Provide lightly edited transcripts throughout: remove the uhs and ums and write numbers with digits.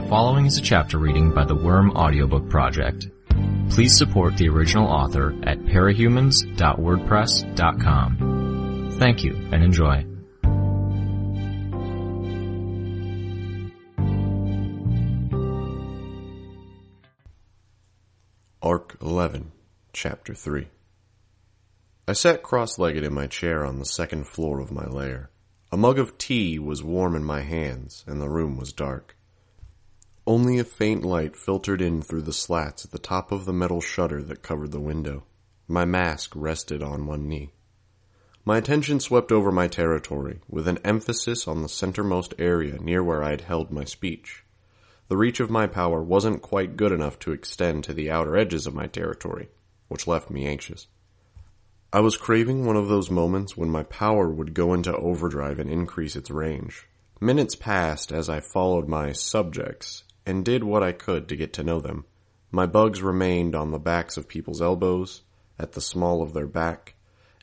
following is a chapter reading by the Worm Audiobook Project. Please support the original author at parahumans.wordpress.com. Thank you and enjoy. Arc 11, Chapter 3. I sat cross-legged in my chair on the second floor of my lair. A mug of tea was warm in my hands, and the room was dark. Only a faint light filtered in through the slats at the top of the metal shutter that covered the window. My mask rested on one knee. My attention swept over my territory, with an emphasis on the centermost area near where I had held my speech. The reach of my power wasn't quite good enough to extend to the outer edges of my territory, which left me anxious. I was craving one of those moments when my power would go into overdrive and increase its range. Minutes passed as I followed my subjects and did what I could to get to know them. My bugs remained on the backs of people's elbows, at the small of their back,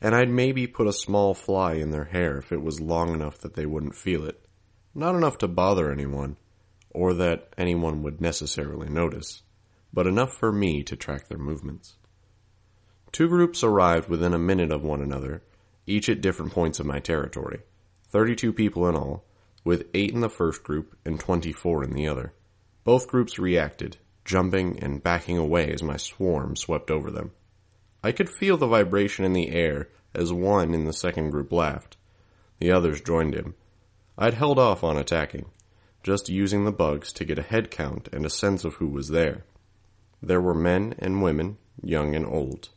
and I'd maybe put a small fly in their hair if it was long enough that they wouldn't feel it. Not enough to bother anyone, or that anyone would necessarily notice, but enough for me to track their movements. Two groups arrived within a minute of one another, each at different points of my territory. 32 people in all, with 8 in the first group and 24 in the other. Both groups reacted, jumping and backing away as my swarm swept over them. I could feel the vibration in the air as one in the second group laughed. The others joined him. I'd held off on attacking, just using the bugs to get a head count and a sense of who was there. There were men and women, young and old.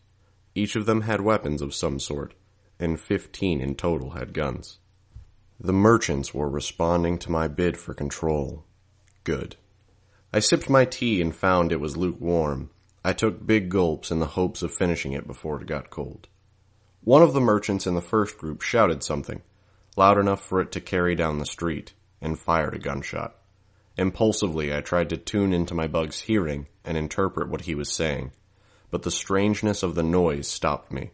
Each of them had weapons of some sort, and 15 in total had guns. The merchants were responding to my bid for control. Good. I sipped my tea and found it was lukewarm. I took big gulps in the hopes of finishing it before it got cold. One of the merchants in the first group shouted something, loud enough for it to carry down the street, and fired a gunshot. Impulsively, I tried to tune into my bug's hearing and interpret what he was saying, but the strangeness of the noise stopped me.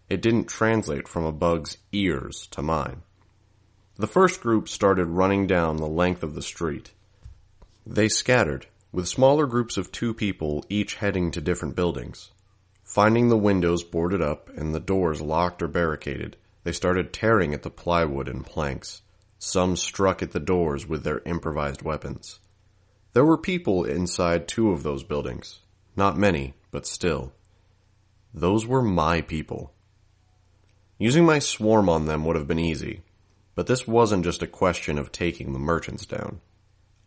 It didn't translate from a bug's ears to mine. The first group started running down the length of the street. They scattered, with smaller groups of 2 people each heading to different buildings. Finding the windows boarded up and the doors locked or barricaded, they started tearing at the plywood and planks. Some struck at the doors with their improvised weapons. There were people inside 2 of those buildings. Not many, but still. Those were my people. Using my swarm on them would have been easy, but this wasn't just a question of taking the merchants down.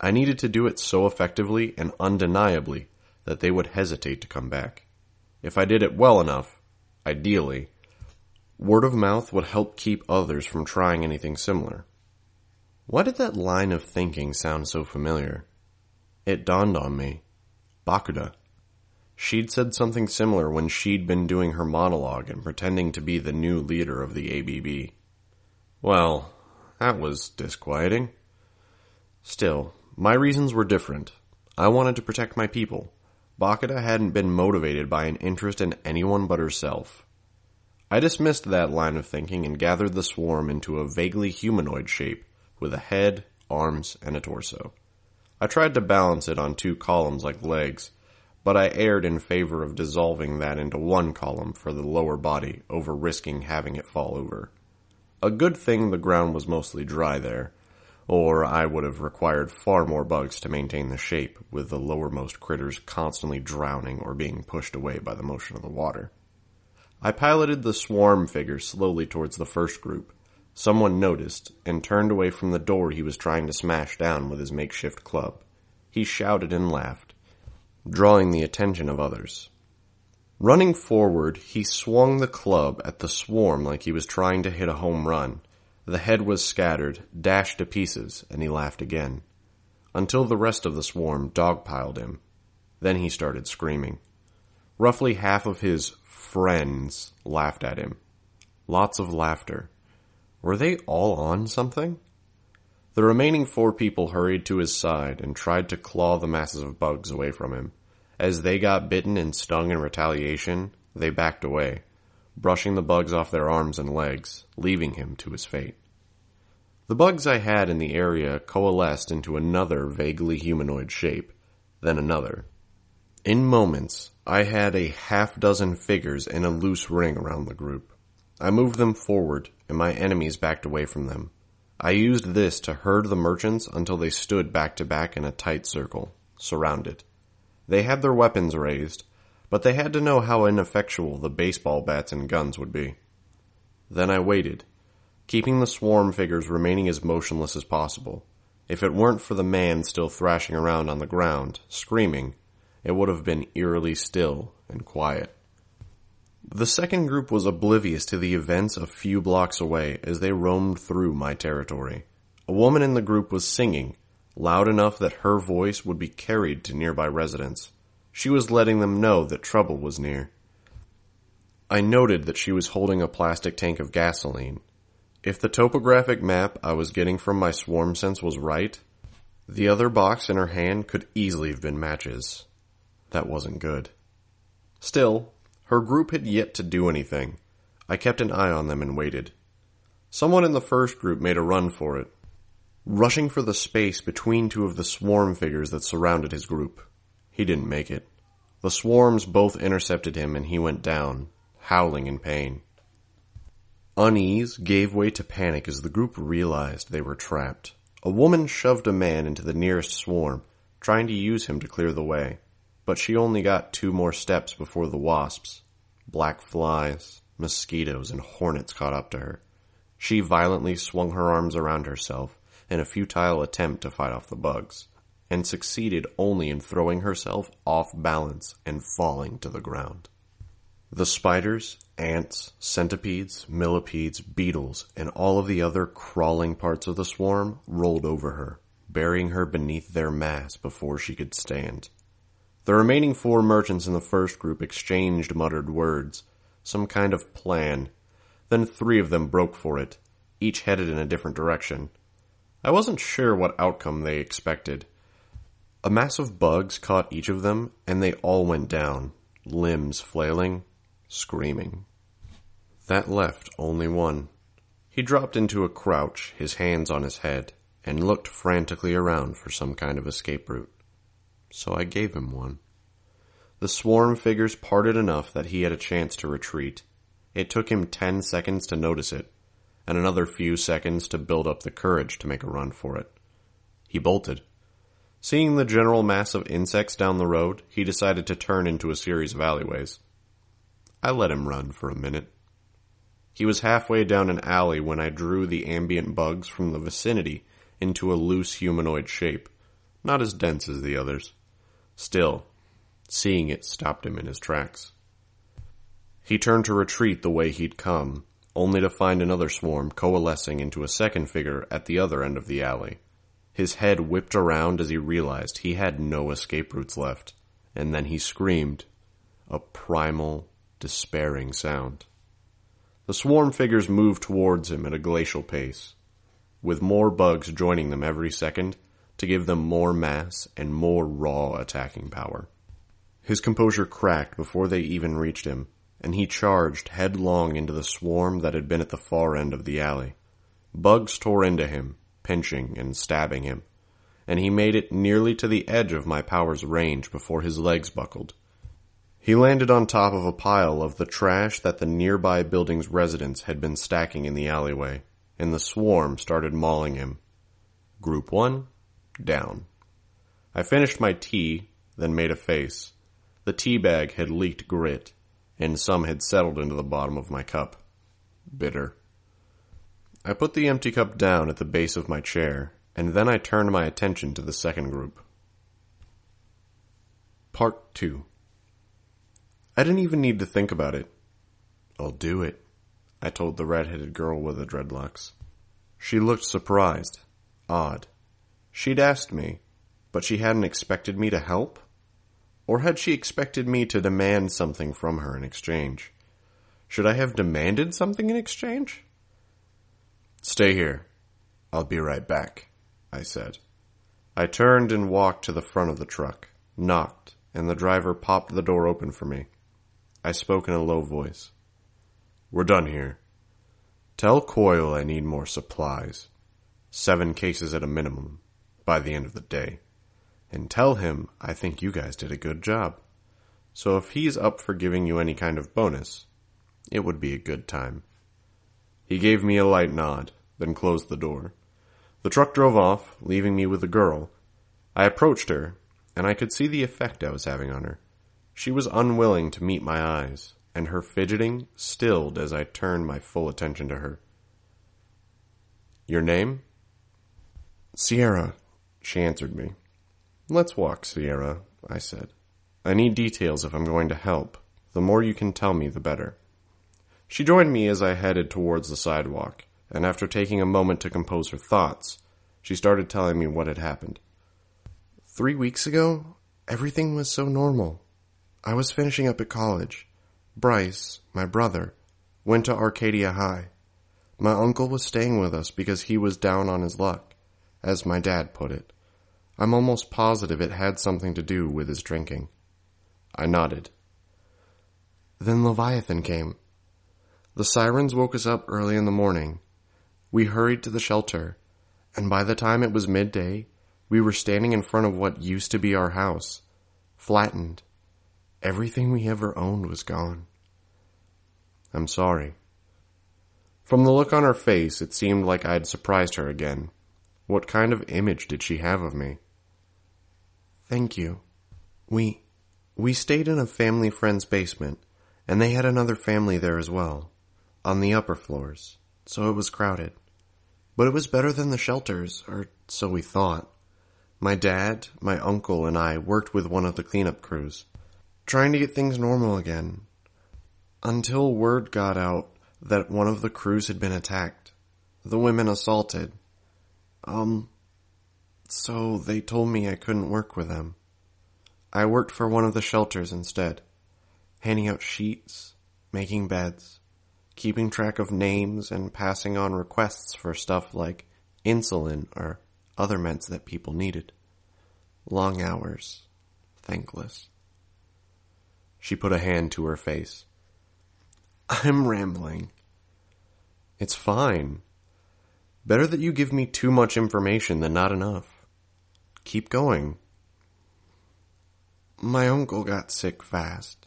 I needed to do it so effectively and undeniably that they would hesitate to come back. If I did it well enough, ideally, word of mouth would help keep others from trying anything similar. Why did that line of thinking sound so familiar? It dawned on me. Bakuda. She'd said something similar when she'd been doing her monologue and pretending to be the new leader of the ABB. Well, that was disquieting. Still, my reasons were different. I wanted to protect my people. Bakuda hadn't been motivated by an interest in anyone but herself. I dismissed that line of thinking and gathered the swarm into a vaguely humanoid shape with a head, arms, and a torso. I tried to balance it on 2 columns like legs, but I erred in favor of dissolving that into 1 column for the lower body over risking having it fall over. A good thing the ground was mostly dry there, or I would have required far more bugs to maintain the shape, with the lowermost critters constantly drowning or being pushed away by the motion of the water. I piloted the swarm figure slowly towards the first group. Someone noticed and turned away from the door he was trying to smash down with his makeshift club. He shouted and laughed, drawing the attention of others. Running forward, he swung the club at the swarm like he was trying to hit a home run. The head was scattered, dashed to pieces, and he laughed again, until the rest of the swarm dogpiled him. Then he started screaming. Roughly half of his friends laughed at him. Lots of laughter. Were they all on something? The remaining 4 people hurried to his side and tried to claw the masses of bugs away from him. As they got bitten and stung in retaliation, they backed away, brushing the bugs off their arms and legs, leaving him to his fate. The bugs I had in the area coalesced into another vaguely humanoid shape, then another. In moments, I had a half-dozen figures in a loose ring around the group. I moved them forward, and my enemies backed away from them. I used this to herd the merchants until they stood back to back in a tight circle, surrounded. They had their weapons raised, but they had to know how ineffectual the baseball bats and guns would be. Then I waited, keeping the swarm figures remaining as motionless as possible. If it weren't for the man still thrashing around on the ground, screaming, it would have been eerily still and quiet. The second group was oblivious to the events a few blocks away as they roamed through my territory. A woman in the group was singing, loud enough that her voice would be carried to nearby residents. She was letting them know that trouble was near. I noted that she was holding a plastic tank of gasoline. If the topographic map I was getting from my swarm sense was right, the other box in her hand could easily have been matches. That wasn't good. Still, her group had yet to do anything. I kept an eye on them and waited. Someone in the first group made a run for it, rushing for the space between two of the swarm figures that surrounded his group. He didn't make it. The swarms both intercepted him and he went down, howling in pain. Unease gave way to panic as the group realized they were trapped. A woman shoved a man into the nearest swarm, trying to use him to clear the way, but she only got 2 more steps before the wasps, black flies, mosquitoes, and hornets caught up to her. She violently swung her arms around herself in a futile attempt to fight off the bugs, and succeeded only in throwing herself off balance and falling to the ground. The spiders, ants, centipedes, millipedes, beetles, and all of the other crawling parts of the swarm rolled over her, burying her beneath their mass before she could stand. The remaining 4 merchants in the first group exchanged muttered words, some kind of plan. Then 3 of them broke for it, each headed in a different direction. I wasn't sure what outcome they expected. A mass of bugs caught each of them, and they all went down, limbs flailing, screaming. That left only one. He dropped into a crouch, his hands on his head, and looked frantically around for some kind of escape route. So I gave him one. The swarm figures parted enough that he had a chance to retreat. It took him 10 seconds to notice it, and another few seconds to build up the courage to make a run for it. He bolted. Seeing the general mass of insects down the road, he decided to turn into a series of alleyways. I let him run for a minute. He was halfway down an alley when I drew the ambient bugs from the vicinity into a loose humanoid shape, not as dense as the others. Still, seeing it stopped him in his tracks. He turned to retreat the way he'd come, only to find another swarm coalescing into a second figure at the other end of the alley. His head whipped around as he realized he had no escape routes left, and then he screamed, a primal, despairing sound. The swarm figures moved towards him at a glacial pace, with more bugs joining them every second to give them more mass and more raw attacking power. His composure cracked before they even reached him, and he charged headlong into the swarm that had been at the far end of the alley. Bugs tore into him, pinching and stabbing him, and he made it nearly to the edge of my power's range before his legs buckled. He landed on top of a pile of the trash that the nearby building's residents had been stacking in the alleyway, and the swarm started mauling him. Group 1, down. I finished my tea, then made a face. The tea bag had leaked grit, and some had settled into the bottom of my cup. Bitter. I put the empty cup down at the base of my chair, and then I turned my attention to the second group. Part 2. I didn't even need to think about it. I'll do it, I told the red-headed girl with the dreadlocks. She looked surprised, odd. She'd asked me, but she hadn't expected me to help? Or had she expected me to demand something from her in exchange? Should I have demanded something in exchange? Stay here. I'll be right back, I said. I turned and walked to the front of the truck, knocked, and the driver popped the door open for me. I spoke in a low voice. We're done here. Tell Coyle I need more supplies. 7 cases at a minimum, by the end of the day. And tell him I think you guys did a good job. So if he's up for giving you any kind of bonus, it would be a good time." He gave me a light nod, then closed the door. The truck drove off, leaving me with the girl. I approached her, and I could see the effect I was having on her. She was unwilling to meet my eyes, and her fidgeting stilled as I turned my full attention to her. "Your name?" "Sierra," she answered me. "Let's walk, Sierra," I said. "I need details if I'm going to help. The more you can tell me, the better." She joined me as I headed towards the sidewalk, and after taking a moment to compose her thoughts, she started telling me what had happened. 3 weeks ago, everything was so normal. I was finishing up at college. Bryce, my brother, went to Arcadia High. My uncle was staying with us because he was down on his luck, as my dad put it. I'm almost positive it had something to do with his drinking. I nodded. Then Leviathan came. The sirens woke us up early in the morning. We hurried to the shelter, and by the time it was midday, we were standing in front of what used to be our house, flattened. Everything we ever owned was gone. I'm sorry. From the look on her face, it seemed like I'd surprised her again. What kind of image did she have of me? Thank you. We stayed in a family friend's basement, and they had another family there as well, on the upper floors, so it was crowded. But it was better than the shelters, or so we thought. My dad, my uncle, and I worked with one of the cleanup crews, trying to get things normal again, until word got out that one of the crews had been attacked. The women assaulted. So they told me I couldn't work with them. I worked for one of the shelters instead, handing out sheets, making beds, keeping track of names, and passing on requests for stuff like insulin or other meds that people needed. Long hours, thankless. She put a hand to her face. I'm rambling. It's fine. Better that you give me too much information than not enough. Keep going. My uncle got sick fast.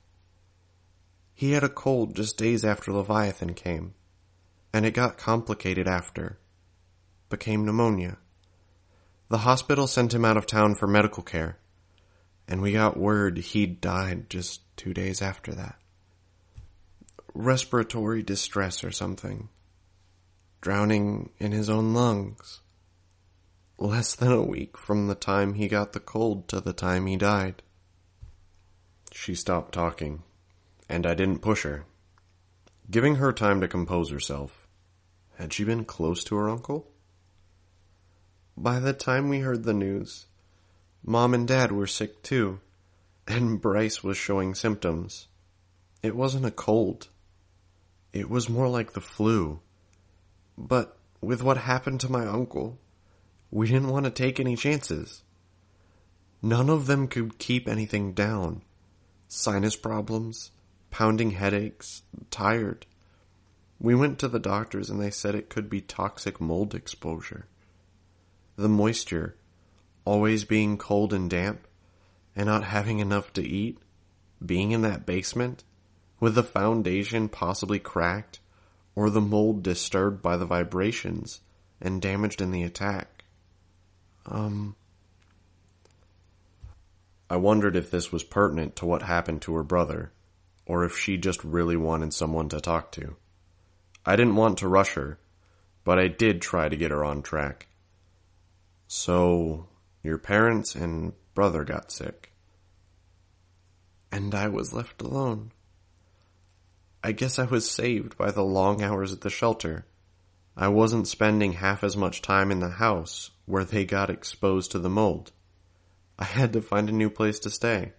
He had a cold just days after Leviathan came, and it got complicated after. Became pneumonia. The hospital sent him out of town for medical care, and we got word he'd died just 2 days after that. Respiratory distress or something. Drowning in his own lungs. Less than a week from the time he got the cold to the time he died. She stopped talking, and I didn't push her, giving her time to compose herself. Had she been close to her uncle? By the time we heard the news, Mom and Dad were sick too, and Bryce was showing symptoms. It wasn't a cold. It was more like the flu. But with what happened to my uncle, we didn't want to take any chances. None of them could keep anything down. Sinus problems, pounding headaches, tired. We went to the doctors and they said it could be toxic mold exposure. The moisture, always being cold and damp, and not having enough to eat, being in that basement, with the foundation possibly cracked, or the mold disturbed by the vibrations and damaged in the attack. I wondered if this was pertinent to what happened to her brother, or if she just really wanted someone to talk to. I didn't want to rush her, but I did try to get her on track. So, your parents and brother got sick. And I was left alone. I guess I was saved by the long hours at the shelter. I wasn't spending half as much time in the house where they got exposed to the mold. I had to find a new place to stay.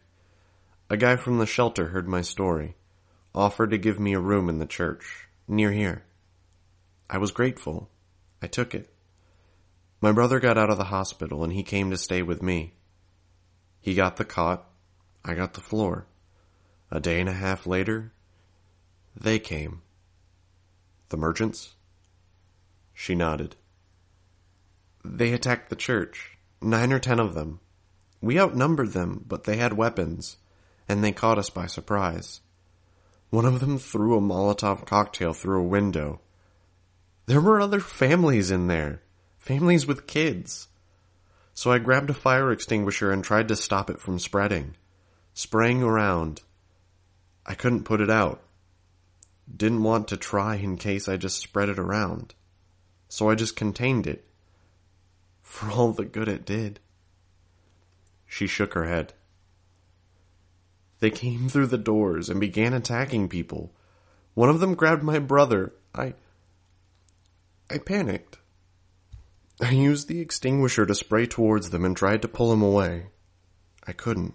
A guy from the shelter heard my story, offered to give me a room in the church, near here. I was grateful. I took it. My brother got out of the hospital and he came to stay with me. He got the cot, I got the floor. A day and a half later, they came. The merchants? She nodded. They attacked the church. 9 or 10 of them. We outnumbered them, but they had weapons, and they caught us by surprise. One of them threw a Molotov cocktail through a window. There were other families in there. Families with kids. So I grabbed a fire extinguisher and tried to stop it from spreading. Spraying around. I couldn't put it out. Didn't want to try in case I just spread it around. So I just contained it. For all the good it did. She shook her head. They came through the doors and began attacking people. One of them grabbed my brother. I panicked. I used the extinguisher to spray towards them and tried to pull him away. I couldn't.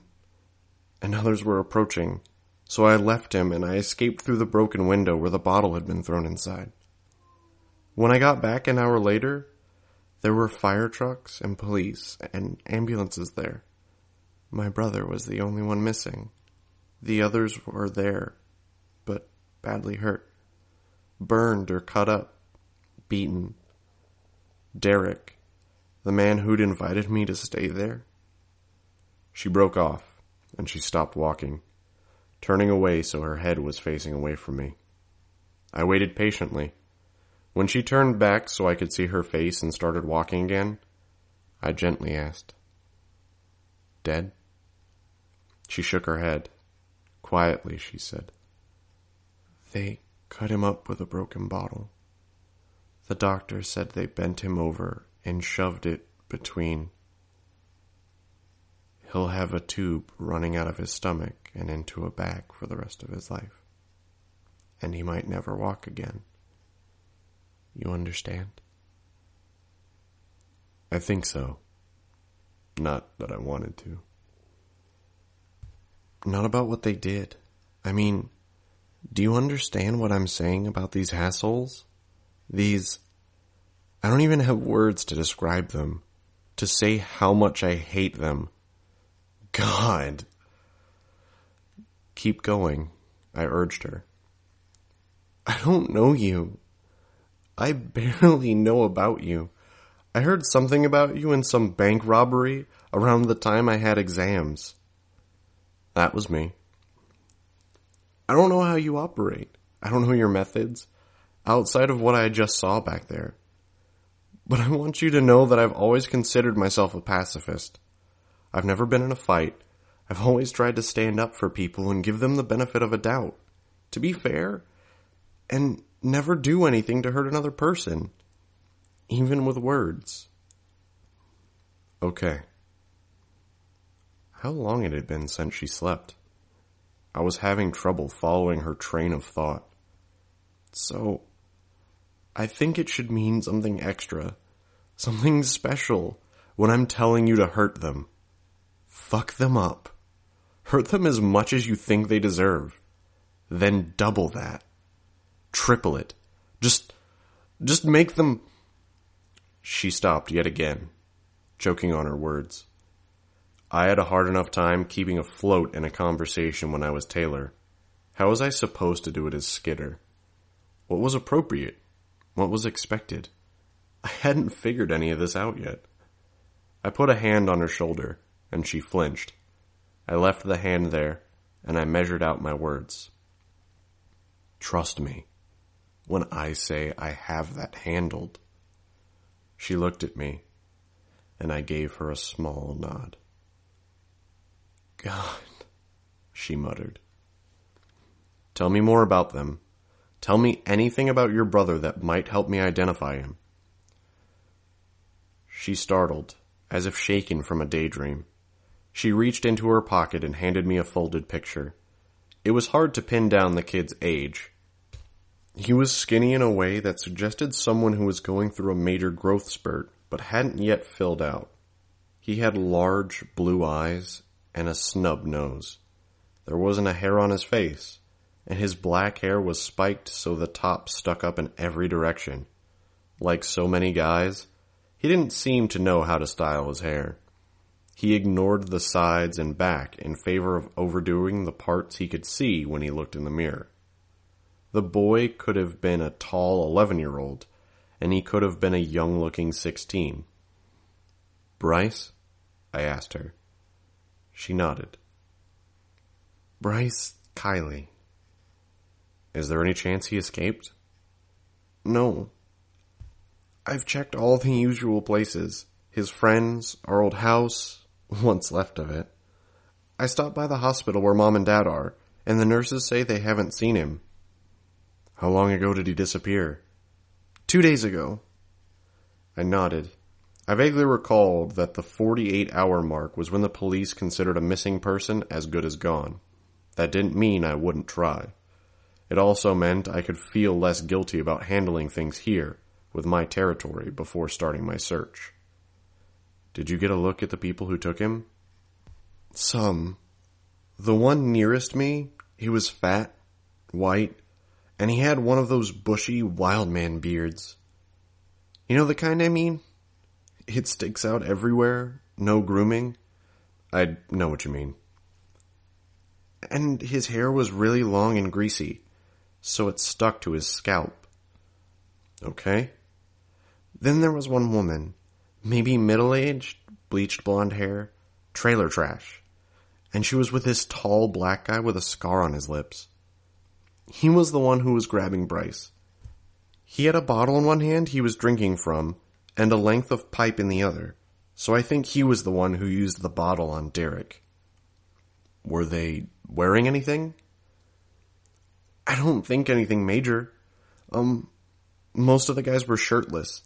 And others were approaching. So I left him and I escaped through the broken window where the bottle had been thrown inside. When I got back an hour later, there were fire trucks and police and ambulances there. My brother was the only one missing. The others were there, but badly hurt. Burned or cut up. Beaten. Derek, the man who'd invited me to stay there. She broke off, and she stopped walking, turning away so her head was facing away from me. I waited patiently. When she turned back so I could see her face and started walking again, I gently asked, "Dead?" She shook her head. Quietly, she said, "They cut him up with a broken bottle. The doctor said they bent him over and shoved it between. He'll have a tube running out of his stomach and into a bag for the rest of his life. And he might never walk again. You understand?" I think so. Not that I wanted to. Not about what they did. I mean, do you understand what I'm saying about these assholes? I don't even have words to describe them, to say how much I hate them. God. Keep going, I urged her. I don't know you. I barely know about you. I heard something about you in some bank robbery around the time I had exams. That was me. I don't know how you operate. I don't know your methods, outside of what I just saw back there. But I want you to know that I've always considered myself a pacifist. I've never been in a fight. I've always tried to stand up for people and give them the benefit of a doubt. To be fair, and never do anything to hurt another person. Even with words. Okay. How long it had been since she slept. I was having trouble following her train of thought. So, I think it should mean something extra, something special, when I'm telling you to hurt them. Fuck them up. Hurt them as much as you think they deserve. Then double that. Triple it. Just make them... She stopped yet again, choking on her words. I had a hard enough time keeping afloat in a conversation when I was Taylor. How was I supposed to do it as Skitter? What was appropriate? What was expected? I hadn't figured any of this out yet. I put a hand on her shoulder, and she flinched. I left the hand there, and I measured out my words. Trust me, when I say I have that handled. She looked at me, and I gave her a small nod. God, she muttered. Tell me more about them. Tell me anything about your brother that might help me identify him. She startled, as if shaken from a daydream. She reached into her pocket and handed me a folded picture. It was hard to pin down the kid's age. He was skinny in a way that suggested someone who was going through a major growth spurt, but hadn't yet filled out. He had large blue eyes and a snub nose. There wasn't a hair on his face, and his black hair was spiked so the top stuck up in every direction. Like so many guys, he didn't seem to know how to style his hair. He ignored the sides and back in favor of overdoing the parts he could see when he looked in the mirror. The boy could have been a tall 11-year-old, and he could have been a young-looking 16. Bryce? I asked her. She nodded. Bryce Kiley. Is there any chance he escaped? No. I've checked all the usual places. His friends, our old house, what's left of it. I stopped by the hospital where Mom and Dad are, and the nurses say they haven't seen him. How long ago did he disappear? 2 days ago. I nodded. I vaguely recalled that the 48-hour mark was when the police considered a missing person as good as gone. That didn't mean I wouldn't try. It also meant I could feel less guilty about handling things here, with my territory, before starting my search. Did you get a look at the people who took him? Some. The one nearest me, he was fat, white, and he had one of those bushy wildman beards. You know the kind I mean? It sticks out everywhere, no grooming. I know what you mean. And his hair was really long and greasy, so it stuck to his scalp. Okay. Then there was one woman, maybe middle-aged, bleached blonde hair, trailer trash, and she was with this tall black guy with a scar on his lips. He was the one who was grabbing Bryce. He had a bottle in one hand he was drinking from, and a length of pipe in the other, so I think he was the one who used the bottle on Derek. Were they wearing anything? I don't think anything major. Most of the guys were shirtless,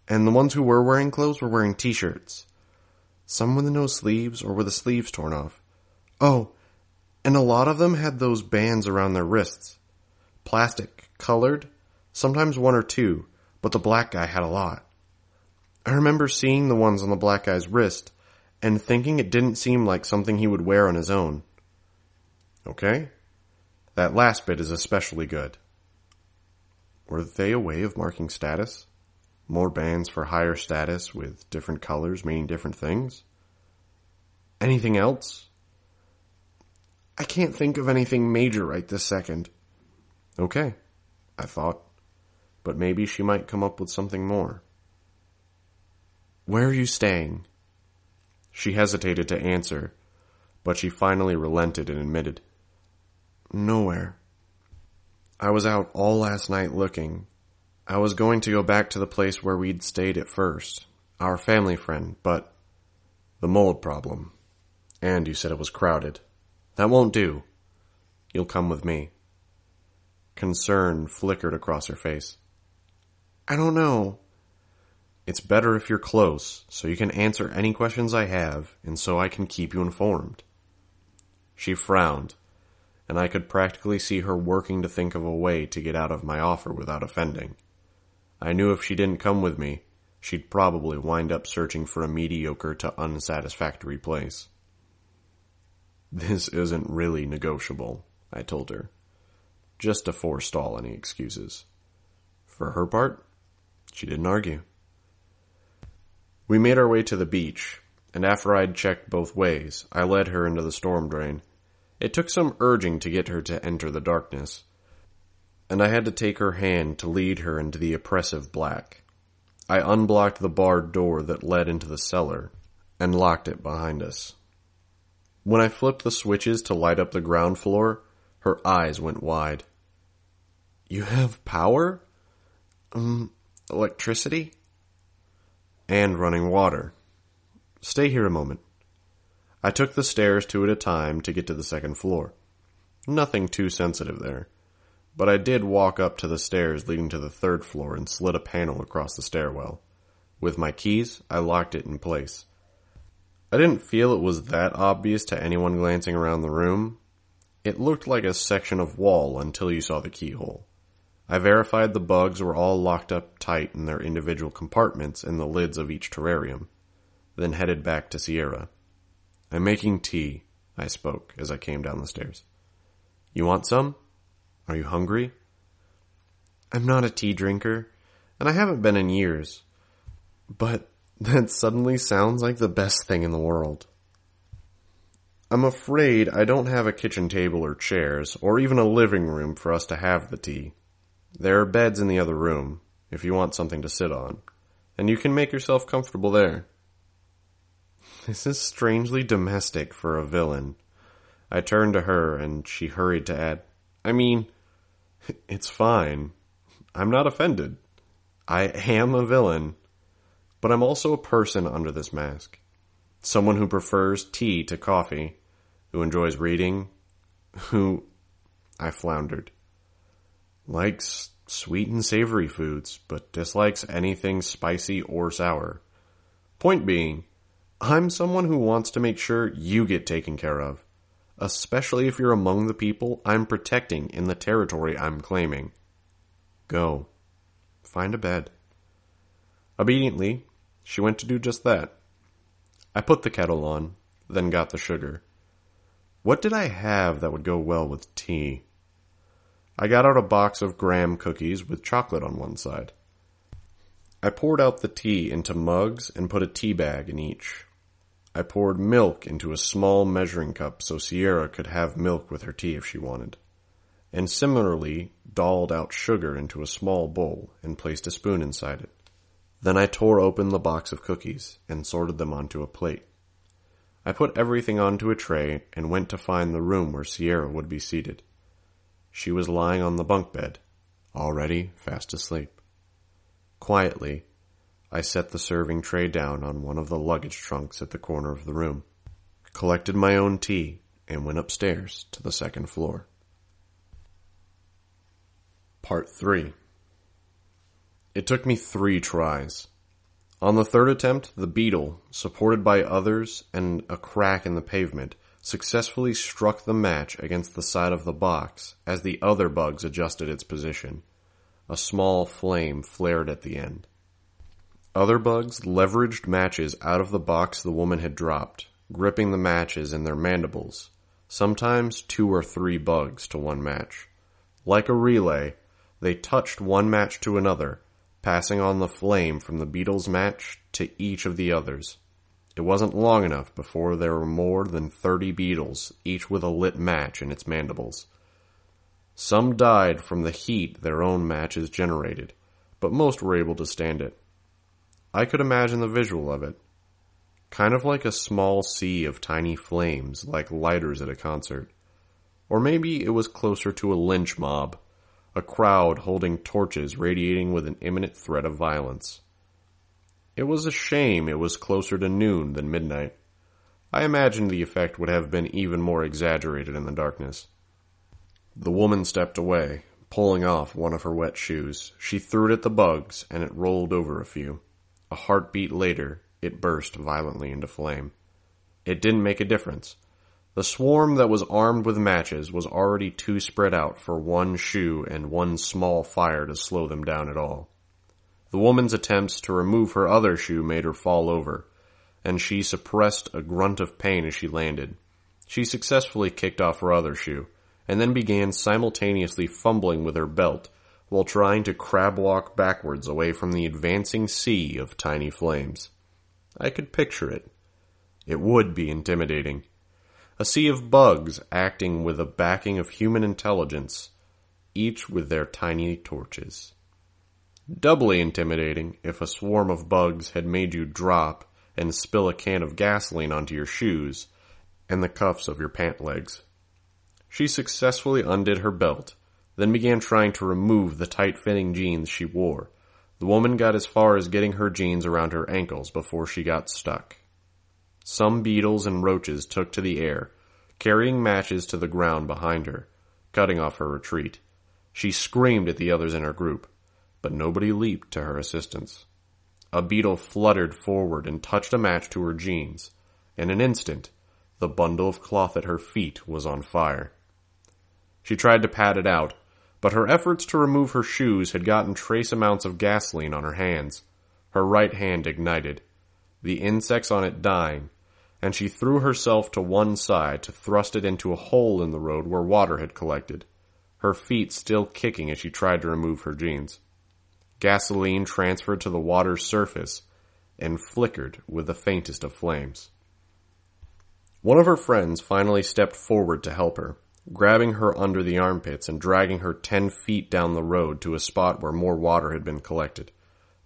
and the ones who were wearing clothes were wearing t-shirts. Some with no sleeves or with the sleeves torn off. Oh, and a lot of them had those bands around their wrists. Plastic, colored, sometimes one or two, but the black guy had a lot. I remember seeing the ones on the black guy's wrist and thinking it didn't seem like something he would wear on his own. Okay? That last bit is especially good. Were they a way of marking status? More bands for higher status with different colors meaning different things? Anything else? I can't think of anything major right this second. Okay, I thought. But maybe she might come up with something more. Where are you staying? She hesitated to answer, but she finally relented and admitted. Nowhere. I was out all last night looking. I was going to go back to the place where we'd stayed at first, our family friend, but the mold problem. And you said it was crowded. That won't do. You'll come with me. Concern flickered across her face. I don't know. It's better if you're close, so you can answer any questions I have, and so I can keep you informed. She frowned, and I could practically see her working to think of a way to get out of my offer without offending. I knew if she didn't come with me, she'd probably wind up searching for a mediocre to unsatisfactory place. This isn't really negotiable, I told her, just to forestall any excuses. For her part, she didn't argue. We made our way to the beach, and after I'd checked both ways, I led her into the storm drain. It took some urging to get her to enter the darkness, and I had to take her hand to lead her into the oppressive black. I unblocked the barred door that led into the cellar and locked it behind us. When I flipped the switches to light up the ground floor, her eyes went wide. You have power? Electricity? And running water. Stay here a moment. I took the stairs 2 at a time to get to the second floor. Nothing too sensitive there, but I did walk up to the stairs leading to the 3rd floor and slid a panel across the stairwell. With my keys, I locked it in place. I didn't feel it was that obvious to anyone glancing around the room. It looked like a section of wall until you saw the keyhole. I verified the bugs were all locked up tight in their individual compartments in the lids of each terrarium, then headed back to Sierra. I'm making tea, I spoke as I came down the stairs. You want some? Are you hungry? I'm not a tea drinker, and I haven't been in years. But that suddenly sounds like the best thing in the world. I'm afraid I don't have a kitchen table or chairs, or even a living room for us to have the tea. There are beds in the other room, if you want something to sit on, and you can make yourself comfortable there. This is strangely domestic for a villain. I turned to her, and she hurried to add, I mean, it's fine. I'm not offended. I am a villain, but I'm also a person under this mask. Someone who prefers tea to coffee, who enjoys reading, who, I floundered, likes sweet and savory foods, but dislikes anything spicy or sour. Point being, I'm someone who wants to make sure you get taken care of, especially if you're among the people I'm protecting in the territory I'm claiming. Go. Find a bed. Obediently, she went to do just that. I put the kettle on, then got the sugar. What did I have that would go well with tea? I got out a box of graham cookies with chocolate on one side. I poured out the tea into mugs and put a tea bag in each. I poured milk into a small measuring cup so Sierra could have milk with her tea if she wanted, and similarly dolled out sugar into a small bowl and placed a spoon inside it. Then I tore open the box of cookies and sorted them onto a plate. I put everything onto a tray and went to find the room where Sierra would be seated. She was lying on the bunk bed, already fast asleep. Quietly, I set the serving tray down on one of the luggage trunks at the corner of the room, collected my own tea, and went upstairs to the second floor. Part 3. It took me 3 tries. On the third attempt, the beetle, supported by others and a crack in the pavement, successfully struck the match against the side of the box as the other bugs adjusted its position. A small flame flared at the end. Other bugs leveraged matches out of the box the woman had dropped, gripping the matches in their mandibles, sometimes 2 or 3 bugs to one match. Like a relay, they touched one match to another, passing on the flame from the beetle's match to each of the others. It wasn't long enough before there were more than 30 beetles, each with a lit match in its mandibles. Some died from the heat their own matches generated, but most were able to stand it. I could imagine the visual of it. Kind of like a small sea of tiny flames, like lighters at a concert. Or maybe it was closer to a lynch mob, a crowd holding torches radiating with an imminent threat of violence. It was a shame it was closer to noon than midnight. I imagined the effect would have been even more exaggerated in the darkness. The woman stepped away, pulling off one of her wet shoes. She threw it at the bugs, and it rolled over a few. A heartbeat later, it burst violently into flame. It didn't make a difference. The swarm that was armed with matches was already too spread out for one shoe and one small fire to slow them down at all. The woman's attempts to remove her other shoe made her fall over, and she suppressed a grunt of pain as she landed. She successfully kicked off her other shoe, and then began simultaneously fumbling with her belt while trying to crab walk backwards away from the advancing sea of tiny flames. I could picture it. It would be intimidating. A sea of bugs acting with the backing of human intelligence, each with their tiny torches. Doubly intimidating if a swarm of bugs had made you drop and spill a can of gasoline onto your shoes and the cuffs of your pant legs. She successfully undid her belt, then began trying to remove the tight-fitting jeans she wore. The woman got as far as getting her jeans around her ankles before she got stuck. Some beetles and roaches took to the air, carrying matches to the ground behind her, cutting off her retreat. She screamed at the others in her group, but nobody leaped to her assistance. A beetle fluttered forward and touched a match to her jeans. In an instant, the bundle of cloth at her feet was on fire. She tried to pat it out, but her efforts to remove her shoes had gotten trace amounts of gasoline on her hands. Her right hand ignited, the insects on it dying, and she threw herself to one side to thrust it into a hole in the road where water had collected, her feet still kicking as she tried to remove her jeans. Gasoline transferred to the water's surface and flickered with the faintest of flames. One of her friends finally stepped forward to help her, grabbing her under the armpits and dragging her 10 feet down the road to a spot where more water had been collected.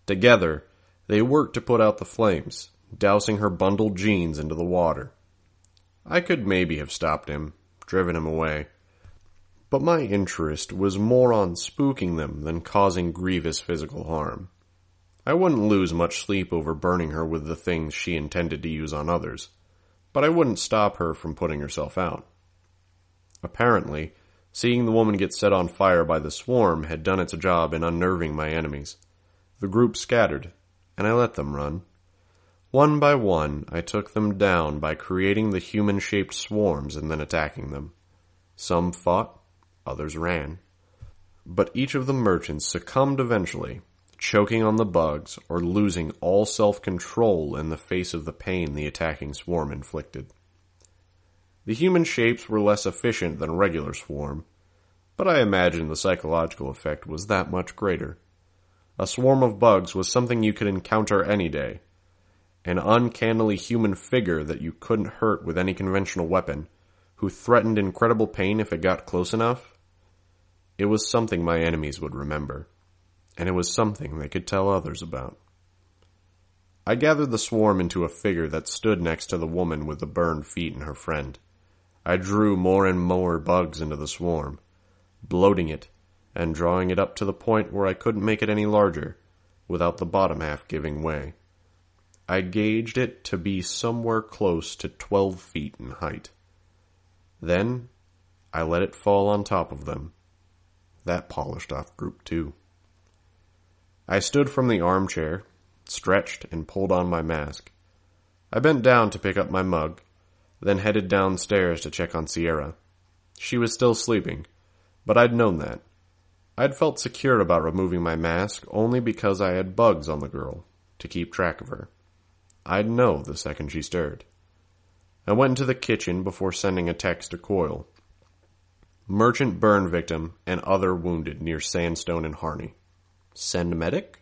Together, they worked to put out the flames, dousing her bundled jeans into the water. I could maybe have stopped him, driven him away, but my interest was more on spooking them than causing grievous physical harm. I wouldn't lose much sleep over burning her with the things she intended to use on others, but I wouldn't stop her from putting herself out. Apparently, seeing the woman get set on fire by the swarm had done its job in unnerving my enemies. The group scattered, and I let them run. One by one, I took them down by creating the human-shaped swarms and then attacking them. Some fought, others ran. But each of the merchants succumbed eventually, choking on the bugs or losing all self-control in the face of the pain the attacking swarm inflicted. The human shapes were less efficient than a regular swarm, but I imagine the psychological effect was that much greater. A swarm of bugs was something you could encounter any day. An uncannily human figure that you couldn't hurt with any conventional weapon, who threatened incredible pain if it got close enough. It was something my enemies would remember, and it was something they could tell others about. I gathered the swarm into a figure that stood next to the woman with the burned feet and her friend. I drew more and more bugs into the swarm, bloating it and drawing it up to the point where I couldn't make it any larger, without the bottom half giving way. I gauged it to be somewhere close to 12 feet in height. Then, I let it fall on top of them. That polished off group 2. I stood from the armchair, stretched, and pulled on my mask. I bent down to pick up my mug, then headed downstairs to check on Sierra. She was still sleeping, but I'd known that. I'd felt secure about removing my mask only because I had bugs on the girl, to keep track of her. I'd know the second she stirred. I went into the kitchen before sending a text to Coyle. Merchant burn victim and other wounded near Sandstone and Harney. Send medic?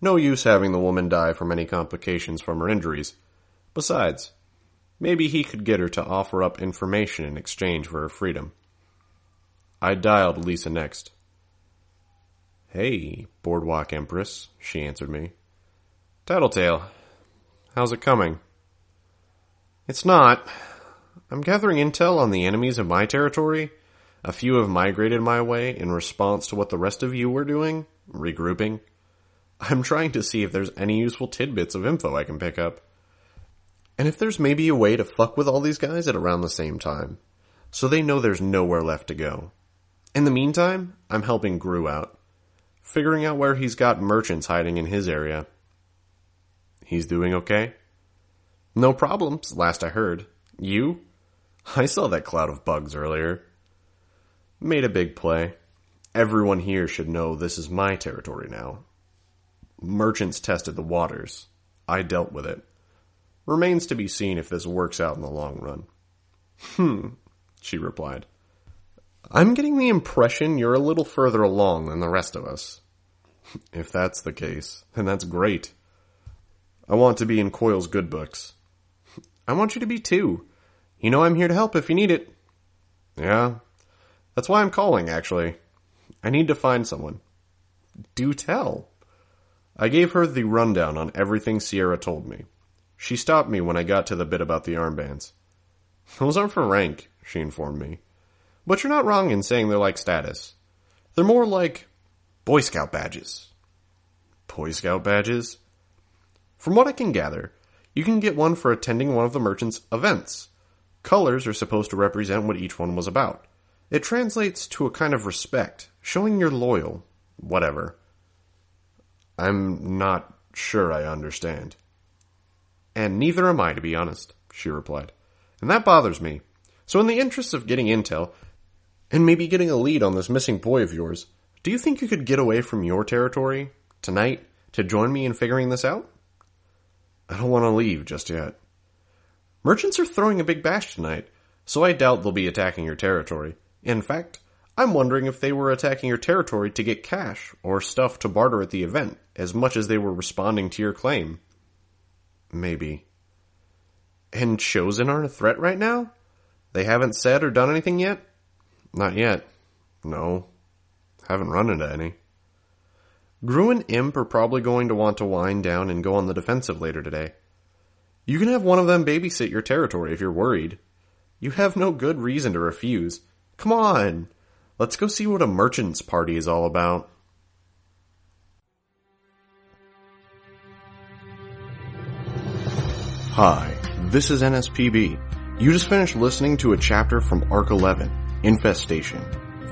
No use having the woman die from any complications from her injuries. Besides, maybe he could get her to offer up information in exchange for her freedom. I dialed Lisa next. Hey, Boardwalk Empress, she answered me. Tattletale, how's it coming? It's not. I'm gathering intel on the enemies of my territory. A few have migrated my way in response to what the rest of you were doing, regrouping. I'm trying to see if there's any useful tidbits of info I can pick up. And if there's maybe a way to fuck with all these guys at around the same time, so they know there's nowhere left to go. In the meantime, I'm helping Gru out, figuring out where he's got merchants hiding in his area. He's doing okay? No problems, last I heard. You? I saw that cloud of bugs earlier. Made a big play. Everyone here should know this is my territory now. Merchants tested the waters. I dealt with it. Remains to be seen if this works out in the long run. She replied. I'm getting the impression you're a little further along than the rest of us. If that's the case, then that's great. I want to be in Coyle's good books. I want you to be too. You know I'm here to help if you need it. Yeah, that's why I'm calling, actually. I need to find someone. Do tell. I gave her the rundown on everything Sierra told me. She stopped me when I got to the bit about the armbands. Those aren't for rank, she informed me. But you're not wrong in saying they're like status. They're more like Boy Scout badges. Boy Scout badges? From what I can gather, you can get one for attending one of the merchant's events. Colors are supposed to represent what each one was about. It translates to a kind of respect, showing you're loyal. Whatever. I'm not sure I understand. And neither am I, to be honest, she replied. And that bothers me. So in the interest of getting intel, and maybe getting a lead on this missing boy of yours, do you think you could get away from your territory, tonight, to join me in figuring this out? I don't want to leave just yet. Merchants are throwing a big bash tonight, so I doubt they'll be attacking your territory. In fact, I'm wondering if they were attacking your territory to get cash or stuff to barter at the event, as much as they were responding to your claim. Maybe. And Chosen aren't a threat right now? They haven't said or done anything yet? Not yet. No. Haven't run into any. Gru and Imp are probably going to want to wind down and go on the defensive later today. You can have one of them babysit your territory if you're worried. You have no good reason to refuse. Come on, let's go see what a merchant's party is all about. Hi, this is NSPB. You just finished listening to a chapter from Arc 11, Infestation,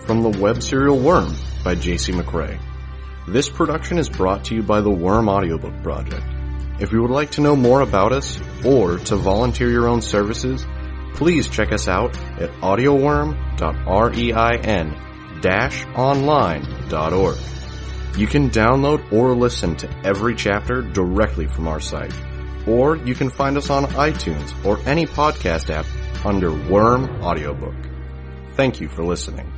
from the web serial Worm by J.C. McCrae. This production is brought to you by the Worm Audiobook Project. If you would like to know more about us, or to volunteer your own services, please check us out at audioworm.rein-online.org. You can download or listen to every chapter directly from our site, or you can find us on iTunes or any podcast app under Worm Audiobook. Thank you for listening.